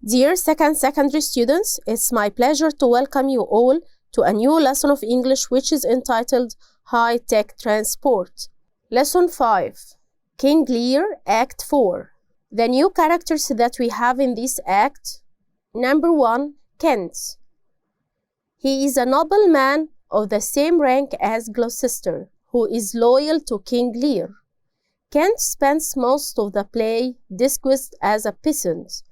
Dear second secondary students, it's my pleasure to welcome you all to a new lesson of English which is entitled High Tech Transport. Lesson 5, King Lear Act 4. The new characters that we have in this act. Number 1, Kent. He is a nobleman of the same rank as Gloucester, who is loyal to King Lear. Kent spends most of the play disguised as a peasant,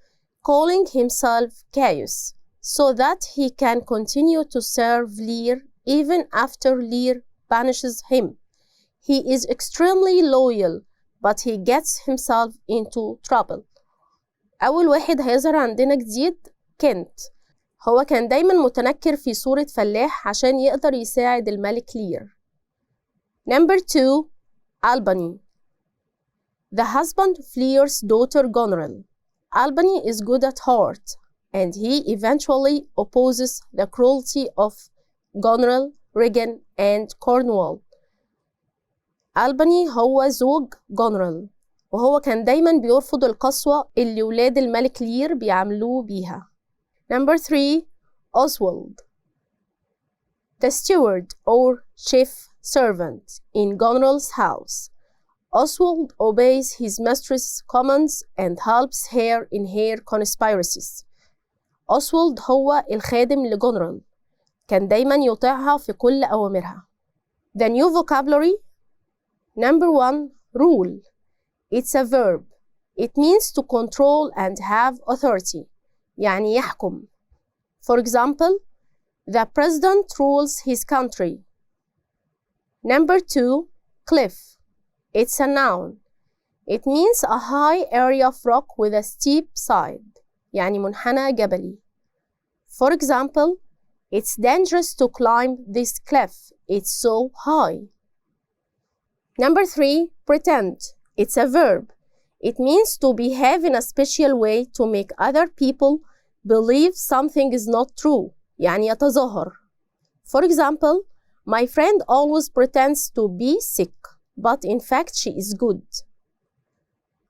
calling himself Caius, so that he can continue to serve Lear even after Lear banishes him. He is extremely loyal, but he gets himself into trouble. أول واحد هيظهر عندنا جديد كنت. هو كان دايما متنكر في صورة فلاح عشان يقدر يساعد الملك لير. Number 2, Albany. The husband of Lear's daughter Goneril. Albany is good at heart, and he eventually opposes the cruelty of Goneril, Regan, and Cornwall. Albany هو زوج جونرال، وهو كان دايما بيرفض القسوة اللي ولاد الملك لير بيعملوه بيها. Number 3, Oswald. The steward or chief servant in Goneril's house. Oswald obeys his mistress' commands and helps her in her conspiracies. Oswald هو الخادم لجونرال، كان دايما يطيعها في كل أوامرها. The new vocabulary. Number 1, rule. It's a verb. It means to control and have authority. يعني يحكم. For example, the president rules his country. Number 2, cliff. It's a noun. It means a high area of rock with a steep side. يعني منحنى جبلي. For example, it's dangerous to climb this cliff. It's so high. Number 3, pretend. It's a verb. It means to behave in a special way to make other people believe something is not true. يعني يتظاهر. For example, my friend always pretends to be sick, but in fact she is good.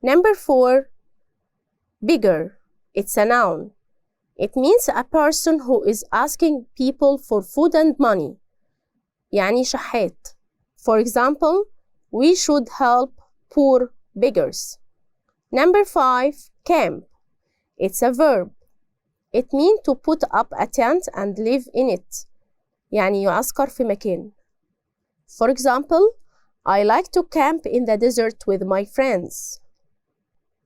Number 4, bigger. It's a noun. It means a person who is asking people for food and money. يعني شحات. For example, we should help poor beggars. Number 5, camp. It's a verb. It means to put up a tent and live in it. يعني يعسكر في مكان. For example, I like to camp in the desert with my friends.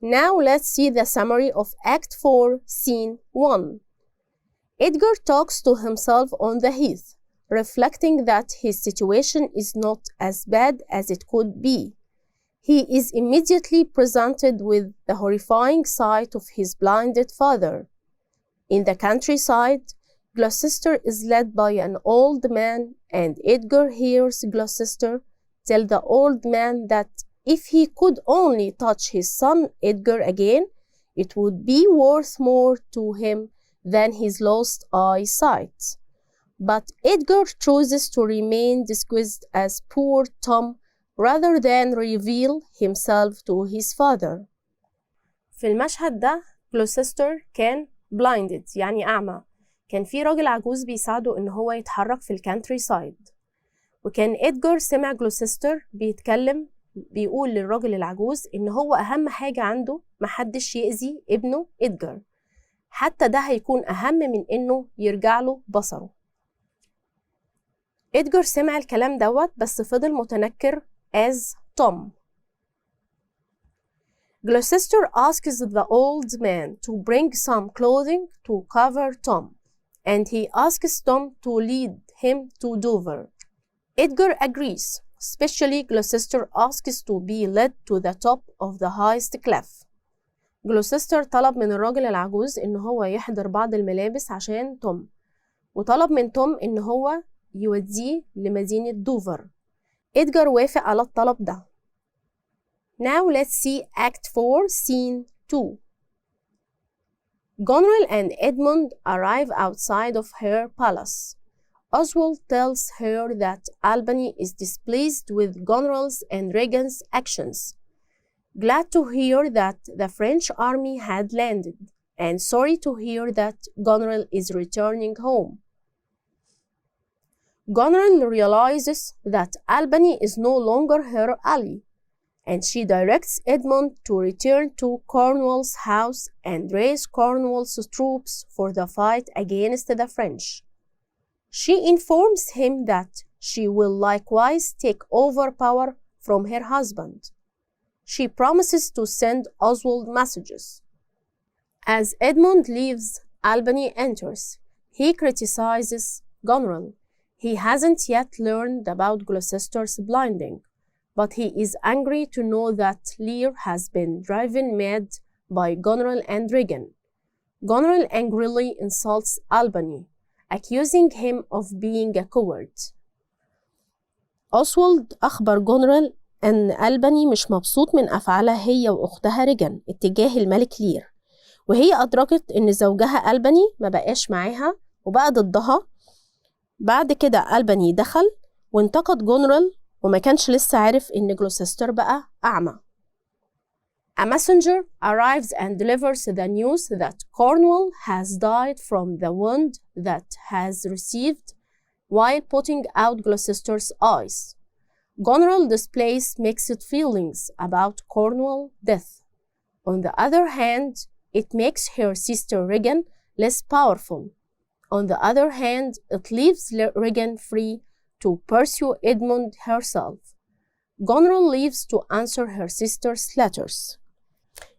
Now let's see the summary of Act 4, Scene 1. Edgar talks to himself on the heath, reflecting that his situation is not as bad as it could be. He is immediately presented with the horrifying sight of his blinded father. In the countryside, Gloucester is led by an old man, and Edgar hears Gloucester tell the old man that if he could only touch his son Edgar again, it would be worth more to him than his lost eyesight. But Edgar chooses to remain disguised as poor Tom rather than reveal himself to his father. في المشهد ده Gloucester كان blinded يعني أعمى. كان في راجل عجوز بيساعده إن هو يتحرك في الكانتري سايد، وكان إدجار سمع جلوسيستر بيقول للراجل العجوز إن هو أهم حاجة عنده محدش يأذي ابنه إدجار، حتى ده هيكون أهم من إنه يرجع له بصره. إدجار سمع الكلام دوت بس فضل متنكر as Tom. Gloucester asks the old man to bring some clothing to cover Tom, and he asks Tom to lead him to Dover. Edgar agrees, especially Gloucester asks to be led to the top of the highest cliff. Gloucester طلب من الراجل العجوز إن هو يحضر بعض الملابس عشان توم، وطلب من توم إن هو يوديه لمدينة دوفر. إدجار وافق على الطلب ده. Now let's see Act 4, Scene 2. Goneril and Edmund arrive outside of her palace. Oswald tells her that Albany is displeased with Goneril's and Regan's actions. Glad to hear that the French army had landed, and sorry to hear that Goneril is returning home. Goneril realizes that Albany is no longer her ally, and she directs Edmund to return to Cornwall's house and raise Cornwall's troops for the fight against the French. She informs him that she will likewise take over power from her husband. She promises to send Oswald messages. As Edmund leaves, Albany enters. He criticizes Goneril. He hasn't yet learned about Gloucester's blinding, but he is angry to know that Lear has been driven mad by Goneril and Regan. Goneril angrily insults Albany, accusing him of being a coward. Oswald أخبر جونرال أن ألباني مش مبسوط من أفعالها هي وأختها ريجان اتجاه الملك لير، وهي أدركت إن زوجها ألباني ما بقاش معاها وبقى ضدها. بعد كده ألباني دخل وانتقد جونرال وما كانش لسه عارف إن جلوسستر بقى أعمى. A messenger arrives and delivers the news that Cornwall has died from the wound that has received while putting out Gloucester's eyes. Goneril displays mixed feelings about Cornwall's death. On the other hand, it makes her sister Regan less powerful. On the other hand, it leaves Regan free to pursue Edmund herself. Goneril leaves to answer her sister's letters.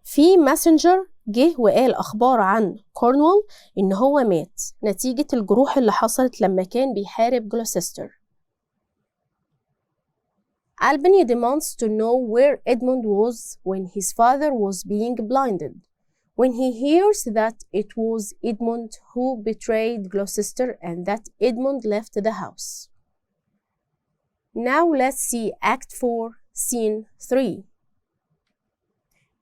في messenger جه وقال أخبار عن كورنوال إن هو مات نتيجة الجروح اللي حصلت لما كان بيحارب جلوسستر. Albany demands to know where Edmund was when his father was being blinded. When he hears that it was Edmund who betrayed Gloucester and that Edmund left the house. Now let's see Act 4, Scene 3.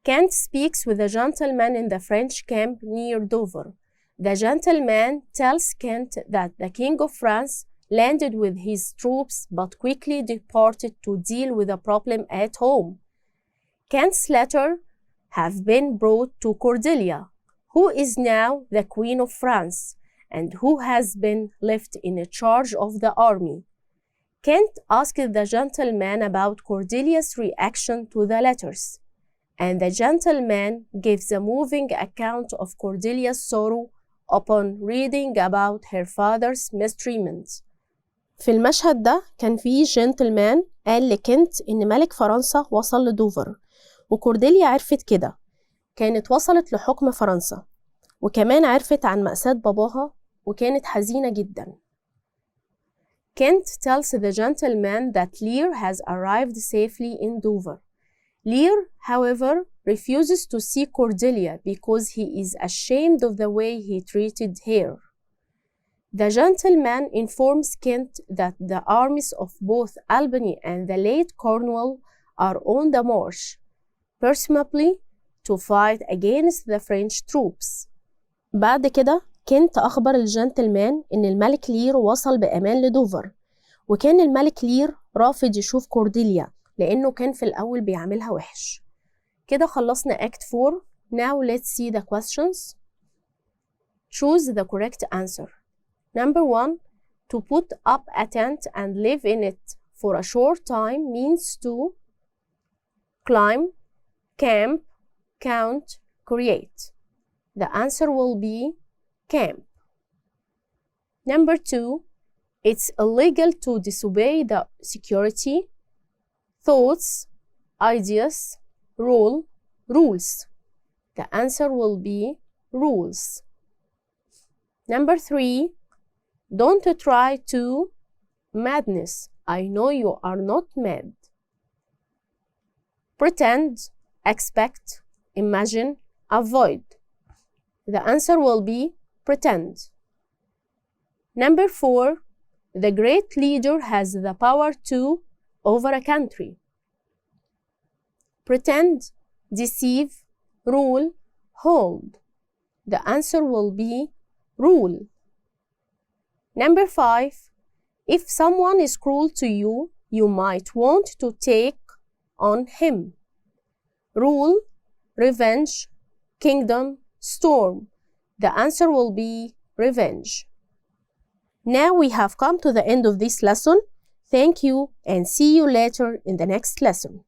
Kent speaks with a gentleman in the French camp near Dover. The gentleman tells Kent that the King of France landed with his troops but quickly departed to deal with a problem at home. Kent's letter have been brought to Cordelia, who is now the Queen of France and who has been left in charge of the army. Kent asked the gentleman about Cordelia's reaction to the letters, and the gentleman gives a moving account of Cordelia's sorrow upon reading about her father's mistreatment. في المشهد ده كان فيه جنتلمان قال لكنت إن ملك فرنسا وصل لدوفر، وكورديليا عرفت كده، كانت وصلت لحكم فرنسا، وكمان عرفت عن مأساة باباها وكانت حزينة جدا. Kent tells the gentleman that Lear has arrived safely in Dover. Lear, however, refuses to see Cordelia because he is ashamed of the way he treated her. The gentleman informs Kent that the armies of both Albany and the late Cornwall are on the march, presumably to fight against the French troops. بعد كده كنت أخبر الجنتلمان إن الملك لير وصل بأمان لدوفر، وكان الملك لير رافض يشوف كورديليا لأنه كان في الأول بيعملها وحش. كده خلصنا Act 4. Now let's see the questions. Choose the correct answer. Number 1. To put up a tent and live in it for a short time means to climb, camp, count, create. The answer will be camp. Number 2. It's illegal to disobey the security, thoughts, ideas, rules. The answer will be rules. Number 3. Don't try to madness. I know you are not mad. Pretend, expect, imagine, avoid. The answer will be pretend. Number 4. The great leader has the power to over a country. Pretend, deceive, rule, hold. The answer will be rule. Number 5. If someone is cruel to you, you might want to take on him. Rule, revenge, kingdom, storm. The answer will be revenge. Now we have come to the end of this lesson. Thank you and see you later in the next lesson.